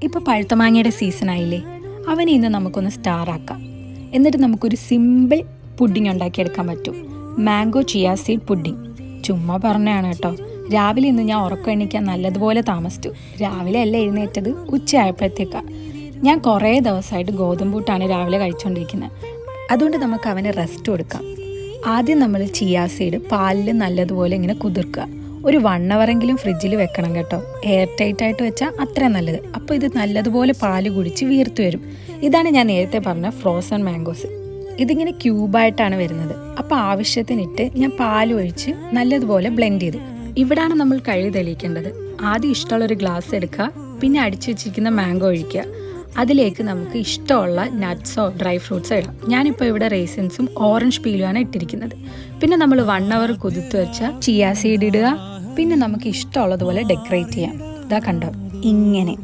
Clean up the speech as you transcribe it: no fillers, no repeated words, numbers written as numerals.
ഇപ്പോൾ പഴുത്ത മാങ്ങയുടെ സീസണായില്ലേ, അവനെ ഇന്ന് നമുക്കൊന്ന് സ്റ്റാർ ആക്കാം. എന്നിട്ട് നമുക്കൊരു സിമ്പിൾ പുഡിംഗ് ഉണ്ടാക്കിയെടുക്കാൻ പറ്റും. Mango chia seed pudding. ചുമ്മാ പറഞ്ഞതാണ് കേട്ടോ. രാവിലെ ഇന്ന് ഞാൻ ഉറക്കം എണീക്കാൻ നല്ലതുപോലെ താമസിച്ചു. രാവിലെ അല്ല എഴുന്നേറ്റത്, ഉച്ചയായപ്പോഴത്തേക്കാണ്. ഞാൻ കുറേ ദിവസമായിട്ട് ഗോതമ്പൂട്ടാണ് രാവിലെ കഴിച്ചുകൊണ്ടിരിക്കുന്നത്. അതുകൊണ്ട് നമുക്ക് അവന് റെസ്റ്റ് കൊടുക്കാം. ആദ്യം നമ്മൾ ചിയ സീഡ് പാലിൽ നല്ലതുപോലെ ഇങ്ങനെ കുതിർക്കുക. ഒരു 1 ഹവറെങ്കിലും ഫ്രിഡ്ജിൽ വെക്കണം കേട്ടോ. എയർ ടൈറ്റ് ആയിട്ട് വെച്ചാൽ അത്രയും നല്ലത്. അപ്പോൾ ഇത് നല്ലതുപോലെ പാല് കുടിച്ച് വീർത്ത് വരും. ഇതാണ് ഞാൻ നേരത്തെ പറഞ്ഞ ഫ്രോസൺ മാംഗോസ്. ഇതിങ്ങനെ ക്യൂബായിട്ടാണ് വരുന്നത്. അപ്പോൾ ആവശ്യത്തിനിട്ട് ഞാൻ പാൽ ഒഴിച്ച് നല്ലതുപോലെ ബ്ലെൻഡ് ചെയ്തു. ഇവിടാണ് നമ്മൾ കഴി തെളിയിക്കേണ്ടത്. ആദ്യം ഇഷ്ടമുള്ളൊരു ഗ്ലാസ് എടുക്കുക, പിന്നെ അടിച്ചു വെച്ചിരിക്കുന്ന മാംഗോ ഒഴിക്കുക. അതിലേക്ക് നമുക്ക് ഇഷ്ടമുള്ള നട്ട്സോ ഡ്രൈ ഫ്രൂട്ട്സോ ഇടാം. ഞാനിപ്പോൾ ഇവിടെ റേസിൻസും ഓറഞ്ച് പീലുമാണ് ഇട്ടിരിക്കുന്നത്. പിന്നെ നമ്മൾ 1 ഹവർ കുതിർത്ത് വെച്ച ചിയ സീഡ് ഇടുക. പിന്നെ നമുക്ക് ഇഷ്ടമുള്ളതുപോലെ ഡെക്കറേറ്റ് ചെയ്യാം. ഇതാ കണ്ടോ, ഇങ്ങനെ.